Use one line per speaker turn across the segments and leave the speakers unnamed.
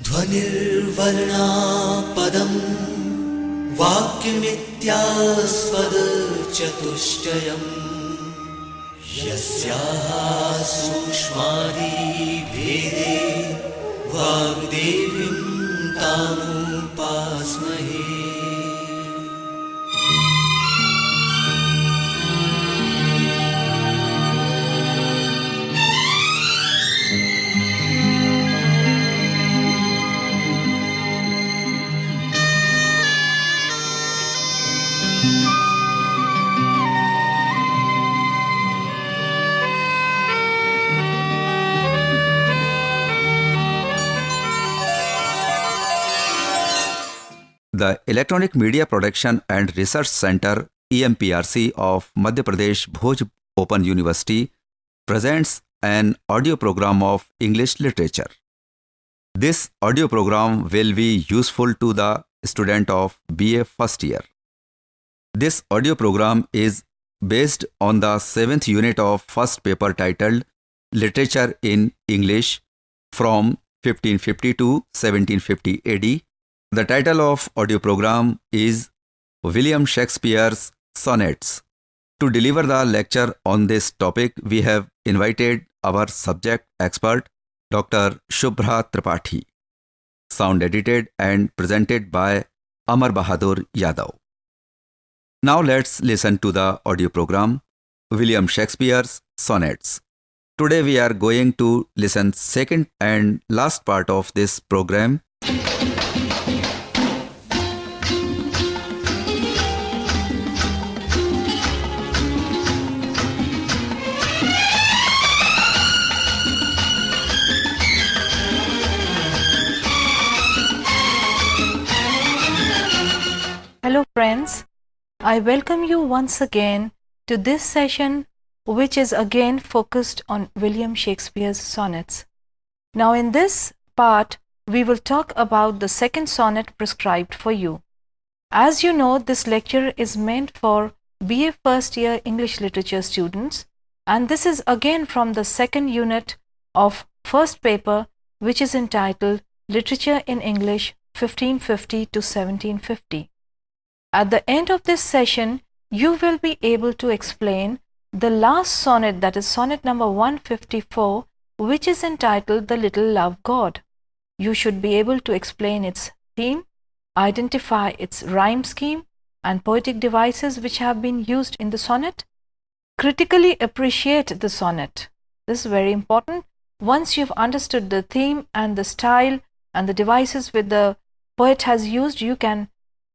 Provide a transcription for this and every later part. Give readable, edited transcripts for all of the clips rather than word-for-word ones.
ध्वनिर्वर्णा पदम् वाक्यमित्यास्पदचतुष्टयम् यस्याः सूक्ष्मादिभेदे वाग्देवीं तामुपास्महे।
The Electronic Media Production and Research Center EMPRC of Madhya Pradesh Bhoj Open University presents an audio program of English literature. This audio program will be useful to the student of BA first year. This audio program is based on the 7th unit of first paper titled Literature in English from 1550 to 1750 AD. The title of audio program is William Shakspears Sonnets. To deliver the lecture on this topic, we have invited our subject expert, Dr. Shubra Thripathi. Sound edited and presented by Amar Bahadur Yadav. Now let's listen to the audio program, William Shakspears Sonnets. Today we are going to listen second and last part of this program.
Hello friends, I welcome you once again to this session which is again focused on William Shakspears Sonnets. Now in this part, we will talk about the second sonnet prescribed for you. As you know, this lecture is meant for BA first year English literature students, and this is again from the second unit of first paper which is entitled Literature in English 1550 to 1750. At the end of this session, you will be able to explain the last sonnet, that is sonnet number 154, which is entitled The Little Love God. You should be able to explain its theme, identify its rhyme scheme and poetic devices which have been used in the sonnet, critically appreciate the sonnet. This is very important. Once you've understood the theme and the style and the devices which the poet has used, you can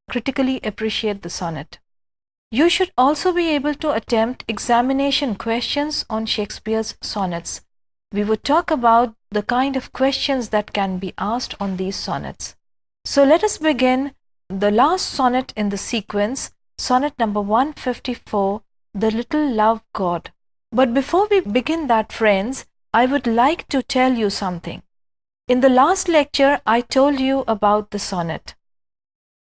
critically appreciate the sonnet. You should also be able to attempt examination questions on Shakespeare's sonnets. We would talk about the kind of questions that can be asked on these sonnets. So let us begin the last sonnet in the sequence, sonnet number 154, The Little Love God. But before we begin that, friends, I would like to tell you something. In the last lecture, I told you about the sonnet.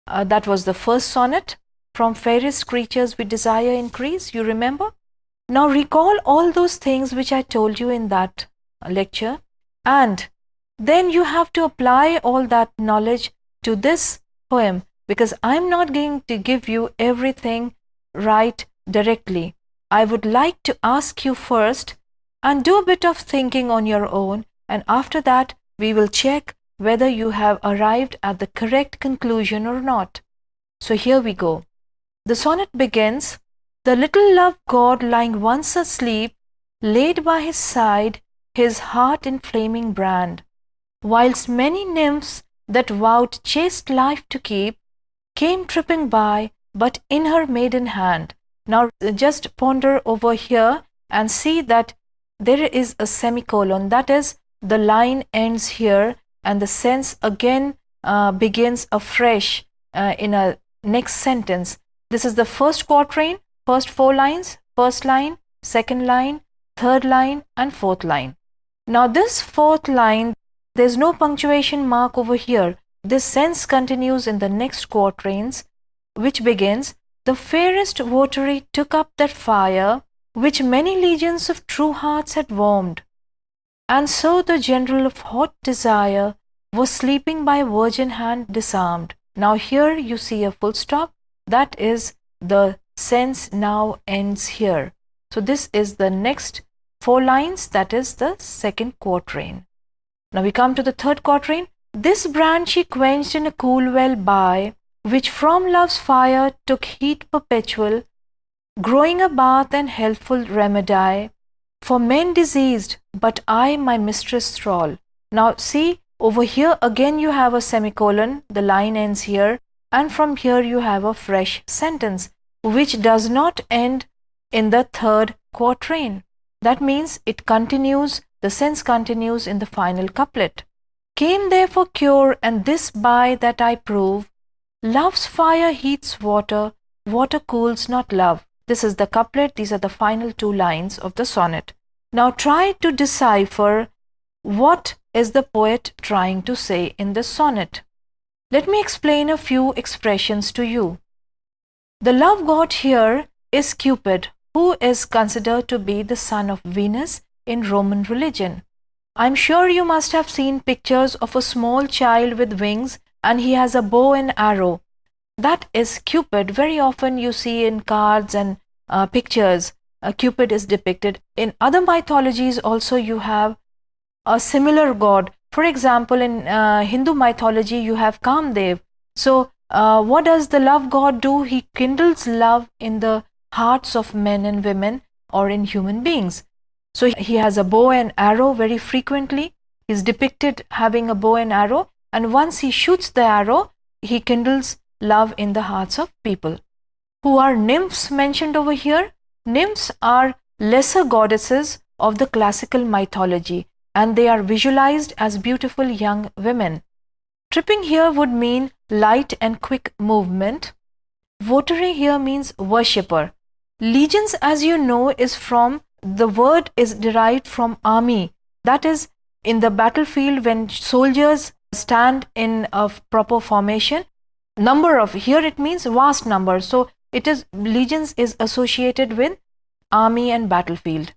That was the first sonnet, From Fairest Creatures We Desire Increase, you remember? Now recall all those things which I told you in that lecture, and then you have to apply all that knowledge to this poem, because I'm not going to give you everything right directly. I would like to ask you first and do a bit of thinking on your own, and after that we will check whether you have arrived at the correct conclusion or not. So here we go. The sonnet begins, The little love God lying once asleep, laid by his side his heart in flaming brand, whilst many nymphs that vowed chaste life to keep, came tripping by, but in her maiden hand. Now just ponder over here and see that there is a semicolon, that is, the line ends here and the sense again begins afresh in a next sentence. This is the first quatrain, first 4 lines, first line, second line, third line and fourth line. Now this fourth line, there's no punctuation mark over here. This sense continues in the next quatrains, which begins, The fairest votary took up that fire which many legions of true hearts had warmed, and so the general of hot desire was sleeping by a virgin hand disarmed. Now here you see a full stop. That is the sense now ends here. So this is the next 4 lines, that is the second quatrain. Now we come to the third quatrain. This brand she quenched in a cool well by, which from love's fire took heat perpetual, growing a bath and healthful remedy for men diseased, but I my mistress thrall. Now see, over here again you have a semicolon, the line ends here, and from here you have a fresh sentence which does not end in the third quatrain. That means it continues, the sense continues in the final couplet. Came there for cure, and this by that I prove, love's fire heats water, water cools not love. This is the couplet, these are the final 2 lines of the sonnet. Now try to decipher what is the poet trying to say in the sonnet. Let me explain a few expressions to you. The love god here is Cupid, who is considered to be the son of Venus in Roman religion. I'm sure you must have seen pictures of a small child with wings and he has a bow and arrow. That is Cupid. Very often you see in cards and pictures, Cupid is depicted. In other mythologies also you have a similar god. For example, in Hindu mythology you have Kamdev. So what does the love god do? He kindles love in the hearts of men and women or in human beings. So he has a bow and arrow very frequently. He is depicted having a bow and arrow, and once he shoots the arrow, he kindles love in the hearts of people. Who are nymphs mentioned over here? Nymphs are lesser goddesses of the classical mythology, and they are visualized as beautiful young women. Tripping here would mean light and quick movement. Votary here means worshipper. Legions, as you know, the word is derived from army. That is, in the battlefield when soldiers stand in a proper formation, here it means vast number. So legions is associated with army and battlefield.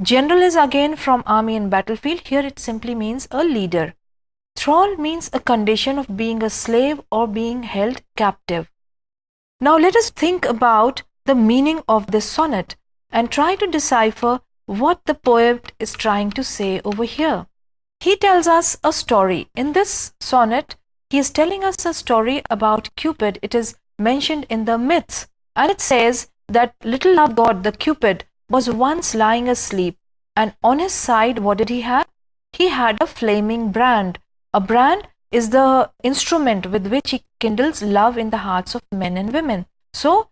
General is again from army and battlefield. Here it simply means a leader. Thrall means a condition of being a slave or being held captive. Now let us think about the meaning of this sonnet and try to decipher what the poet is trying to say over here. He tells us a story. In this sonnet, he is telling us a story about Cupid. It is mentioned in the myths, and it says that little love god, the Cupid, was once lying asleep, and on his side, what did he have? He had a flaming brand. A brand is the instrument with which he kindles love in the hearts of men and women. So,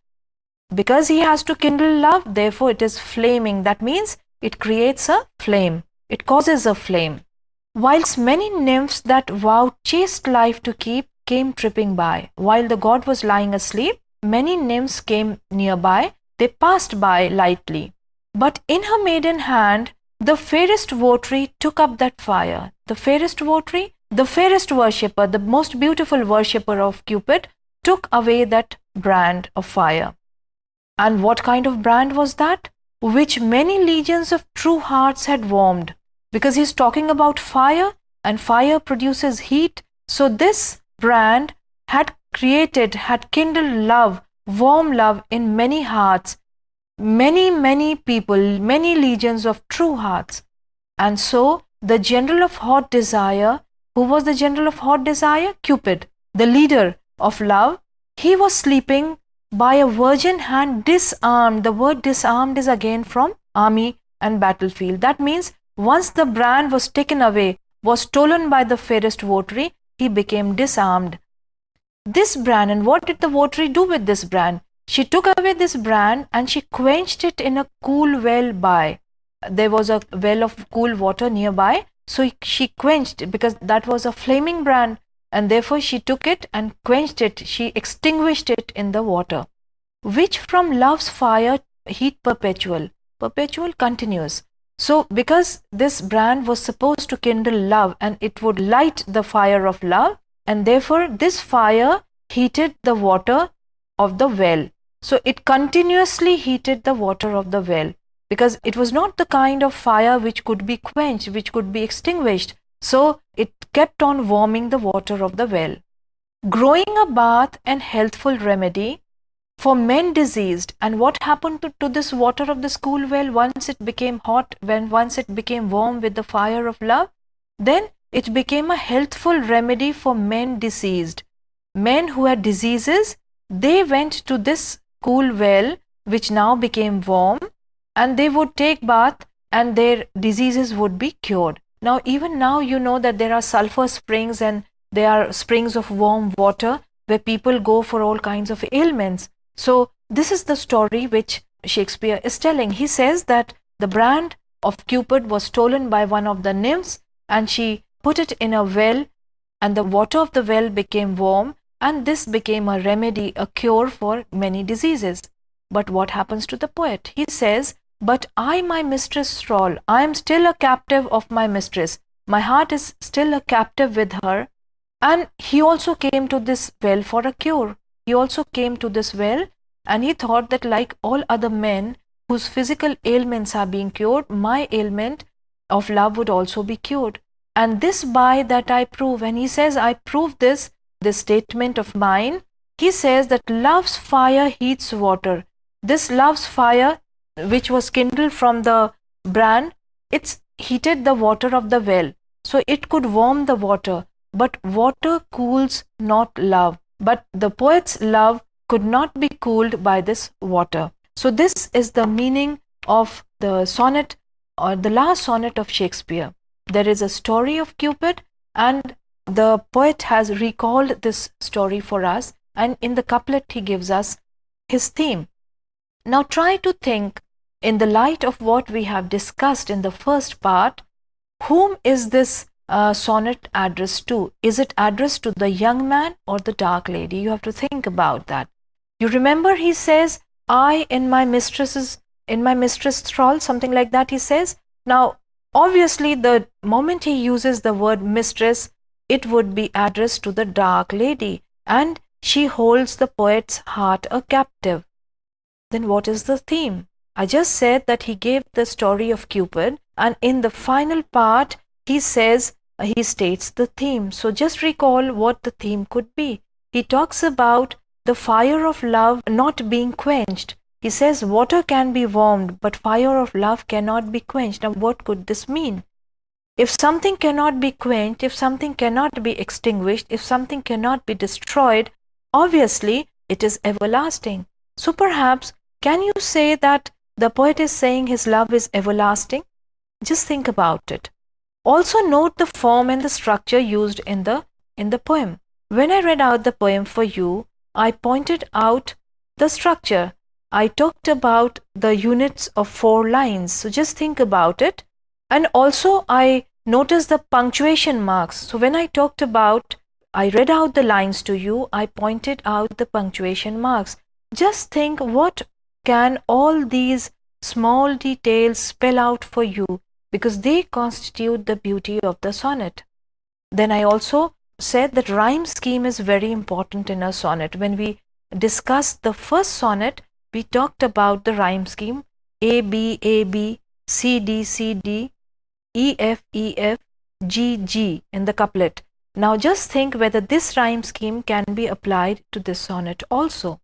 because he has to kindle love, therefore it is flaming. That means it creates a flame. It causes a flame. Whilst many nymphs that vowed chaste life to keep came tripping by. While the god was lying asleep, many nymphs came nearby. They passed by lightly. But in her maiden hand, the fairest votary took up that fire. The fairest votary, the fairest worshipper, the most beautiful worshipper of Cupid, took away that brand of fire. And what kind of brand was that? Which many legions of true hearts had warmed. Because he's talking about fire, and fire produces heat. So this brand had kindled love, warm love in many hearts, many people, many legions of true hearts. And so the general of hot desire, who was the general of hot desire? Cupid, the leader of love. He was sleeping by a virgin hand disarmed. The word disarmed is again from army and battlefield. That means once the brand was taken away, was stolen by the fairest votary, he became disarmed. This brand, and what did the votary do with this brand? She took away this brand and she quenched it in a cool well by. There was a well of cool water nearby, so she quenched it because that was a flaming brand, and therefore she took it and quenched it. She extinguished it in the water. Which from love's fire heat perpetual. Perpetual, continuous. So because this brand was supposed to kindle love and it would light the fire of love, and therefore this fire heated the water of the well. So it continuously heated the water of the well, because it was not the kind of fire which could be quenched, which could be extinguished. So it kept on warming the water of the well. Growing a bath and healthful remedy for men diseased. And what happened to this water of the school well once it became hot, once it became warm with the fire of love? Then it became a healthful remedy for men diseased. Men who had diseases, they went to this cool well which now became warm, and they would take bath and their diseases would be cured. Now even now you know that there are sulfur springs and there are springs of warm water where people go for all kinds of ailments. So this is the story which Shakespeare is telling. He says that the brand of Cupid was stolen by one of the nymphs, and she put it in a well, and the water of the well became warm, and this became a remedy, a cure for many diseases. But what happens to the poet? He says, "But I, my mistress thrall, I am still a captive of my mistress. My heart is still a captive with her." And he also came to this well for a cure. He also came to this well, and he thought that like all other men whose physical ailments are being cured, my ailment of love would also be cured. And this by that I prove. And he says, I prove this statement of mine. He says that love's fire heats water. This love's fire, which was kindled from the brand, it's heated the water of the well. So it could warm the water. But water cools not love. But the poet's love could not be cooled by this water. So this is the meaning of the sonnet, or the last sonnet of Shakespeare. There is a story of Cupid, and the poet has recalled this story for us, and in the couplet he gives us his theme. Now try to think, in the light of what we have discussed in the first part, whom is this sonnet addressed to? Is it addressed to the young man or the dark lady? You have to think about that. You remember he says, I in my mistress thrall, something like that he says. Now obviously the moment he uses the word mistress, it would be addressed to the dark lady, and she holds the poet's heart a captive. Then what is the theme? I just said that he gave the story of Cupid, and in the final part he says, he states the theme. So just recall what the theme could be. He talks about the fire of love not being quenched. He says water can be warmed, but fire of love cannot be quenched. Now what could this mean? If something cannot be quenched, if something cannot be extinguished, if something cannot be destroyed, obviously it is everlasting. So perhaps, can you say that the poet is saying his love is everlasting? Just think about it. Also note the form and the structure used in the poem. When I read out the poem for you, I pointed out the structure. I talked about the units of 4 lines. So just think about it. And also I noticed the punctuation marks. So when I read out the lines to you, I pointed out the punctuation marks. Just think, what can all these small details spell out for you? Because they constitute the beauty of the sonnet. Then I also said that rhyme scheme is very important in a sonnet. When we discussed the first sonnet, we talked about the rhyme scheme A, B, C, D, E, F, G in the couplet. Now just think whether this rhyme scheme can be applied to this sonnet also.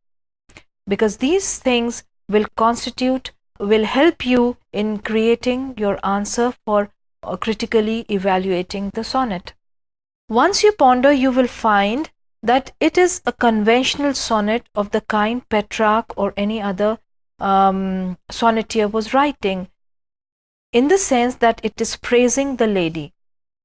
Because these things will help you in creating your answer for critically evaluating the sonnet. Once you ponder, you will find that it is a conventional sonnet of the kind Petrarch or any other sonneteer was writing, in the sense that it is praising the lady.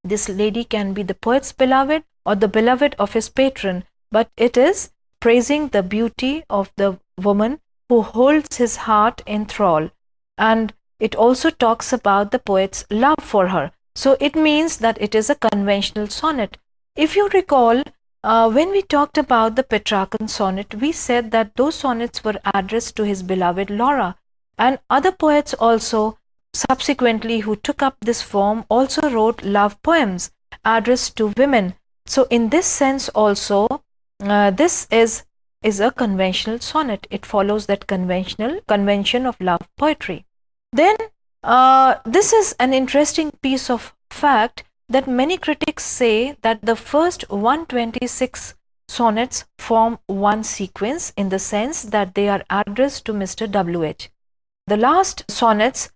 This lady can be the poet's beloved or the beloved of his patron, but it is praising the beauty of the woman who holds his heart in thrall. And it also talks about the poet's love for her. So it means that it is a conventional sonnet. If you recall, when we talked about the Petrarchan sonnet, we said that those sonnets were addressed to his beloved Laura. And other poets also subsequently who took up this form also wrote love poems addressed to women. So in this sense also, this is a conventional sonnet. It follows that convention of love poetry. Then this is an interesting piece of fact that many critics say that the first 126 sonnets form one sequence in the sense that they are addressed to Mr. W.H. The last sonnets,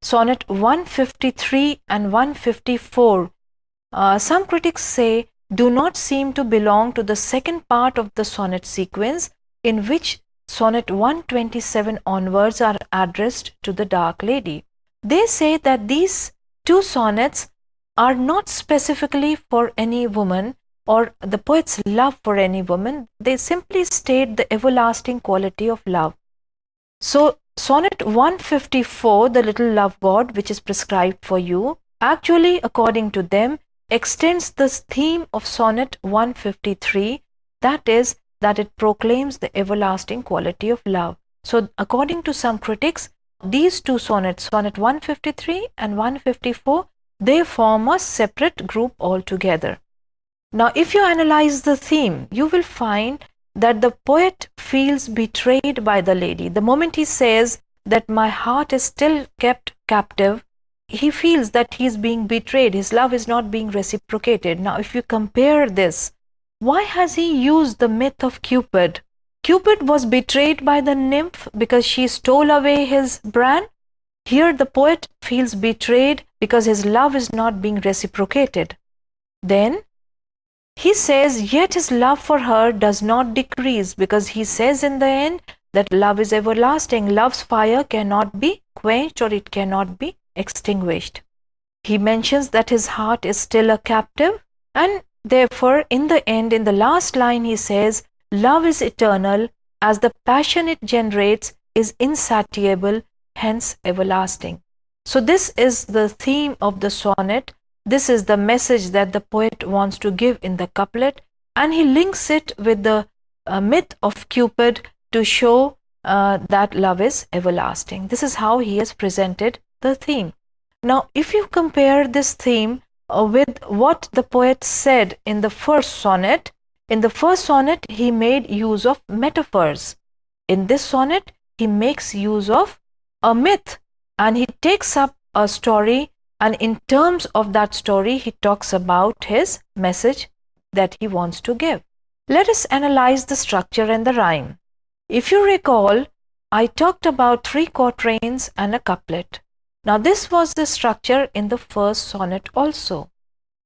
sonnet 153 and 154, some critics say do not seem to belong to the second part of the sonnet sequence, in which sonnet 127 onwards are addressed to the dark lady. They say that these two sonnets are not specifically for any woman or the poet's love for any woman. They simply state the everlasting quality of love. So sonnet 154, the little love god which is prescribed for you, actually according to them extends the theme of sonnet 153, that is, that it proclaims the everlasting quality of love. So according to some critics, these two sonnets, sonnet 153 and 154, they form a separate group altogether. Now if you analyze the theme, you will find that the poet feels betrayed by the lady. The moment he says that my heart is still kept captive, he feels that he is being betrayed. His love is not being reciprocated. Now if you compare this, why has he used the myth of Cupid? Cupid was betrayed by the nymph because she stole away his brand. Here the poet feels betrayed because his love is not being reciprocated. Then he says, yet his love for her does not decrease, because he says in the end that love is everlasting. Love's fire cannot be quenched or it cannot be extinguished. He mentions that his heart is still a captive, and therefore in the end, in the last line, he says, love is eternal, as the passion it generates is insatiable, hence everlasting. So this is the theme of the sonnet. This is the message that the poet wants to give in the couplet, and he links it with the myth of Cupid to show that love is everlasting. This is how he has presented the theme. Now if you compare this theme with what the poet said in the first sonnet, he made use of metaphors. In this sonnet he makes use of a myth, and he takes up a story, and in terms of that story he talks about his message that he wants to give. Let us analyze the structure and the rhyme. If you recall, I talked about 3 quatrains and a couplet. Now this was the structure in the first sonnet also.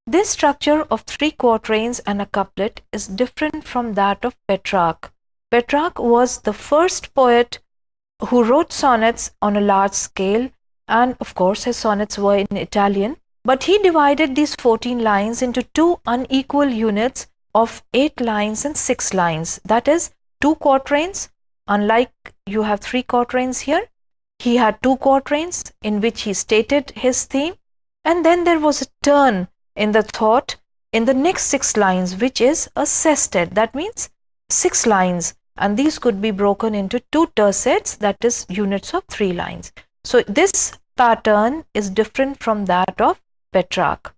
This structure of 3 quatrains and a couplet is different from that of Petrarch. Petrarch was the first poet who wrote sonnets on a large scale, and of course his sonnets were in Italian, but he divided these 14 lines into 2 unequal units of 8 lines and 6 lines. That is 2 quatrains. Unlike you have 3 quatrains here, he had 2 quatrains in which he stated his theme, and then there was a turn in the thought in the next 6 lines, which is a sestet. That means 6 lines, and these could be broken into 2 tercets, that is units of 3 lines. So this pattern is different from that of Petrarch.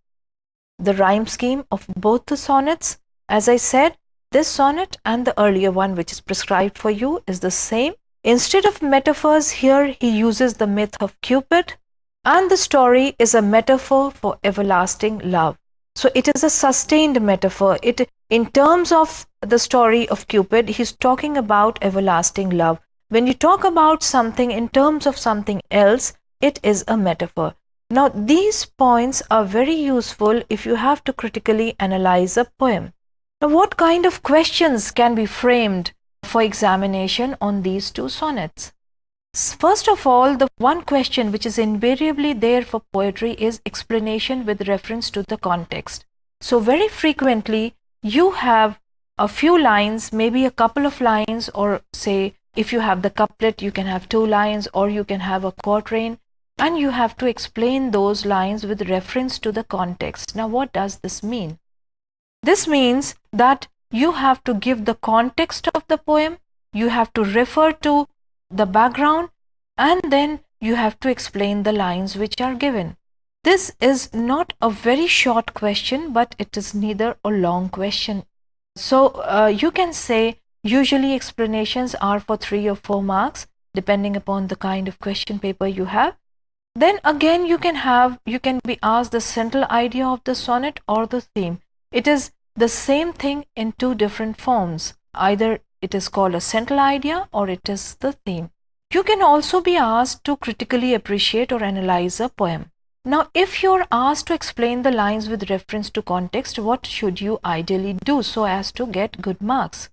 The rhyme scheme of both the sonnets, as I said, this sonnet and the earlier one which is prescribed for you is the same. Instead of metaphors, here he uses the myth of Cupid, and the story is a metaphor for everlasting love. So it is a sustained metaphor. In terms of the story of Cupid, he's talking about everlasting love. When you talk about something in terms of something else, it is a metaphor. Now these points are very useful if you have to critically analyze a poem. Now what kind of questions can be framed for examination on these 2 sonnets? First of all, the one question which is invariably there for poetry is explanation with reference to the context. So very frequently you have a few lines, maybe a couple of lines, or say if you have the couplet you can have 2 lines, or you can have a quatrain, and you have to explain those lines with reference to the context. Now what does this mean? This means that you have to give the context of the poem, you have to refer to the background, and then you have to explain the lines which are given. This is not a very short question, but it is neither a long question. So you can say usually explanations are for 3 or 4 marks depending upon the kind of question paper you have. Then again you can be asked the central idea of the sonnet or the theme. It is the same thing in two different forms. Either it is called a central idea or it is the theme. You can also be asked to critically appreciate or analyze a poem. Now, if you're asked to explain the lines with reference to context, what should you ideally do so as to get good marks?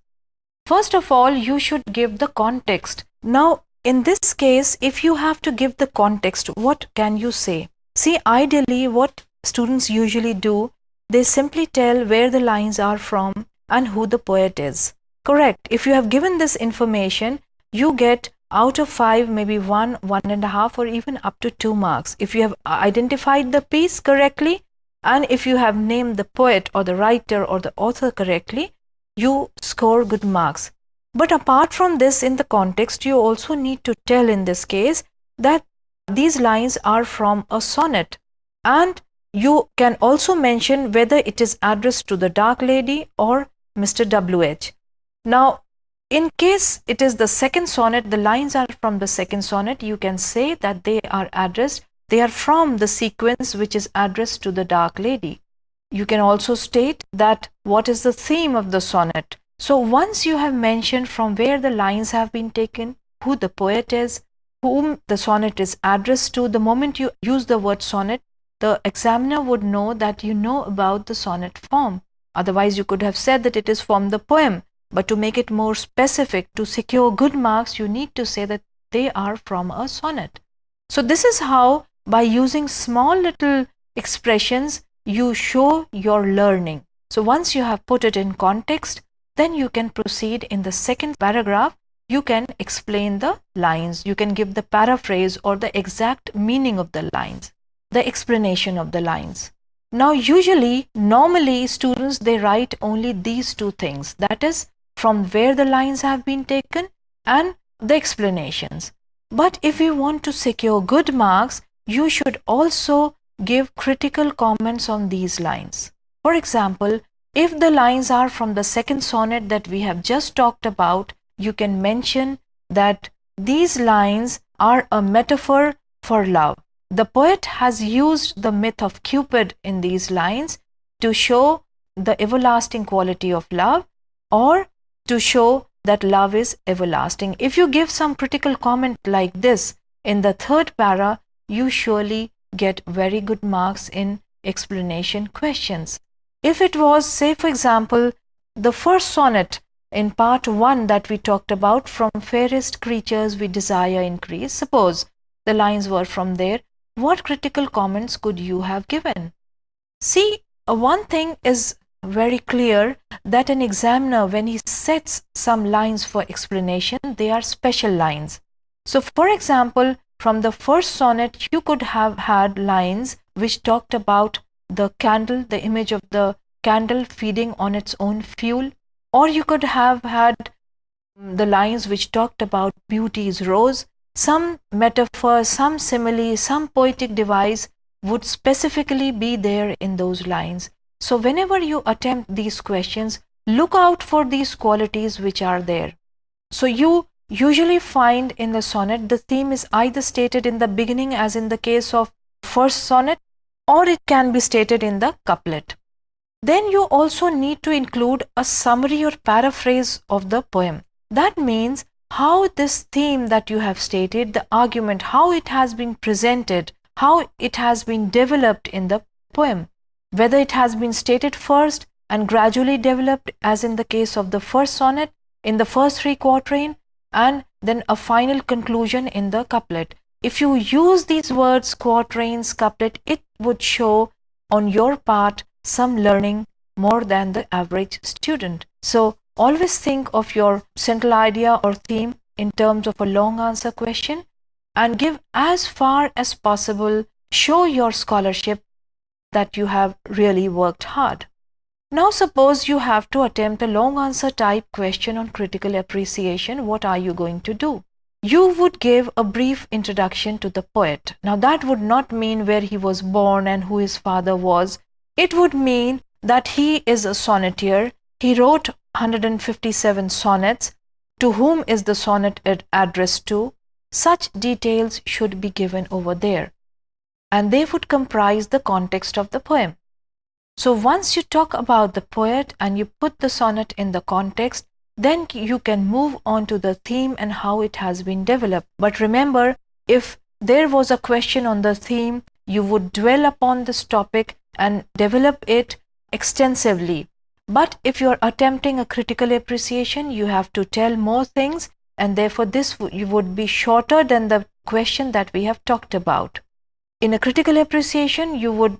First of all, you should give the context. Now, in this case, if you have to give the context, what can you say? See, ideally, what students usually do, they simply tell where the lines are from and who the poet is. Correct. If you have given this information, you get out of 5, maybe 1, 1.5, or even up to 2 marks. If you have identified the piece correctly, and if you have named the poet or the writer or the author correctly, you score good marks. But apart from this, in the context, you also need to tell in this case that these lines are from a sonnet, and you can also mention whether it is addressed to the dark lady or Mr. W.H. Now, in case it is the second sonnet, the lines are from the second sonnet, you can say that they are from the sequence which is addressed to the dark lady. You can also state that what is the theme of the sonnet. So once you have mentioned from where the lines have been taken, who the poet is, whom the sonnet is addressed to, the moment you use the word sonnet, the examiner would know that you know about the sonnet form. Otherwise, you could have said that it is from the poem. But to make it more specific, to secure good marks, you need to say that they are from a sonnet. So this is how, by using small little expressions, you show your learning. So once you have put it in context, then you can proceed in the second paragraph. You can explain the lines. You can give the paraphrase or the exact meaning of the lines, the explanation of the lines. Now, normally students, they write only these two things. That is, from where the lines have been taken and the explanations. But if you want to secure good marks, you should also give critical comments on these lines. For example, if the lines are from the second sonnet that we have just talked about, you can mention that these lines are a metaphor for love. The poet has used the myth of Cupid in these lines to show the everlasting quality of love, or to show that love is everlasting. If you give some critical comment like this in the third para, you surely get very good marks in explanation questions. If it was, say for example, the first sonnet in part 1 that we talked about, from fairest creatures we desire increase, suppose the lines were from there, what critical comments could you have given? See, one thing is very clear, that an examiner, when he sets some lines for explanation, they are special lines. So for example, from the first sonnet, you could have had lines which talked about the candle, the image of the candle feeding on its own fuel, or you could have had the lines which talked about beauty's rose. Some metaphor, some simile, some poetic device would specifically be there in those lines. So whenever you attempt these questions, look out for these qualities which are there. So you usually find in the sonnet, the theme is either stated in the beginning, as in the case of first sonnet, or it can be stated in the couplet. Then you also need to include a summary or paraphrase of the poem. That means how this theme that you have stated, the argument, how it has been presented, how it has been developed in the poem. Whether it has been stated first and gradually developed, as in the case of the first sonnet, in the first 3 quatrain, and then a final conclusion in the couplet. If you use these words, quatrains, couplet, it would show on your part some learning more than the average student. So always think of your central idea or theme in terms of a long answer question, and give as far as possible, show your scholarship that you have really worked hard. Now suppose you have to attempt a long answer type question on critical appreciation. What are you going to do? You would give a brief introduction to the poet. Now that would not mean where he was born and who his father was. It would mean that he is a sonneteer. He wrote 157 sonnets. To whom is the sonnet addressed to? Such details should be given over there. and they would comprise the context of the poem. So once you talk about the poet and you put the sonnet in the context, then you can move on to the theme and how it has been developed. But remember, if there was a question on the theme, you would dwell upon this topic and develop it extensively. But if you are attempting a critical appreciation, you have to tell more things, and therefore this would be shorter than the question that we have talked about. In a critical appreciation, you would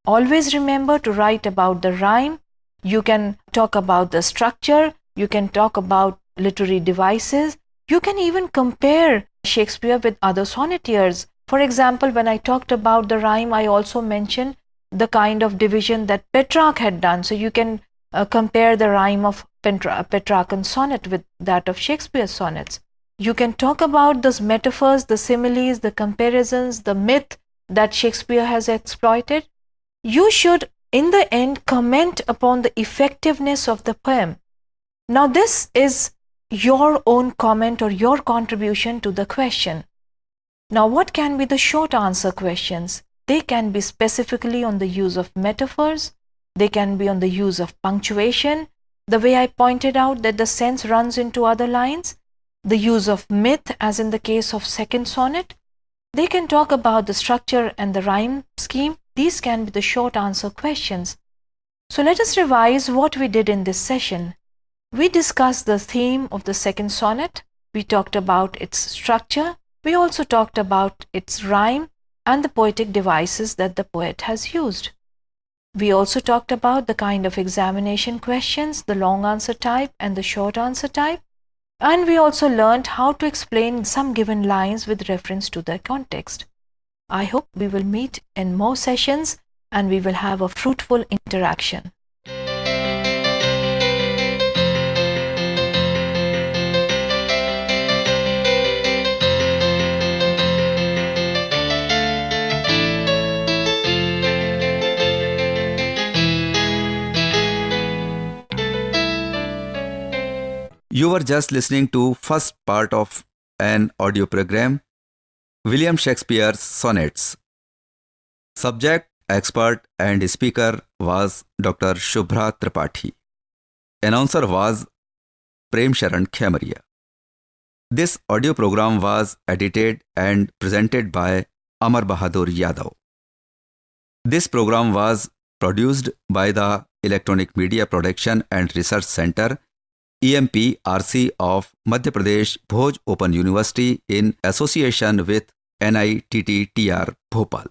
always remember to write about the rhyme. You can talk about the structure. You can talk about literary devices. You can even compare Shakespeare with other sonnetteers. For example, when I talked about the rhyme, I also mentioned the kind of division that Petrarch had done. So you can compare the rhyme of Petrarchan sonnet with that of Shakespeare's sonnets. You can talk about those metaphors, the similes, the comparisons, the myth that Shakespeare has exploited. You should, in the end, comment upon the effectiveness of the poem. Now, this is your own comment or your contribution to the question. Now, what can be the short answer questions? They can be specifically on the use of metaphors. They can be on the use of punctuation, the way I pointed out that the sense runs into other lines, the use of myth as in the case of second sonnet. They can talk about the structure and the rhyme scheme. These can be the short answer questions. So let us revise what we did in this session. We discussed the theme of the second sonnet. We talked about its structure. We also talked about its rhyme and the poetic devices that the poet has used. We also talked about the kind of examination questions, the long answer type and the short answer type. And we also learned how to explain some given lines with reference to their context. I hope we will meet in more sessions and we will have a fruitful interaction.
You were just listening to first part of an audio program, William Shakspears Sonnets. Subject, expert and speaker was Dr. Shubra Thripathi. Announcer was Prem Sharan Khemaria. This audio program was edited and presented by Amar Bahadur Yadav. This program was produced by the Electronic Media Production and Research Center, EMPRC of Madhya Pradesh Bhoj Open University in association with NITTTR Bhopal.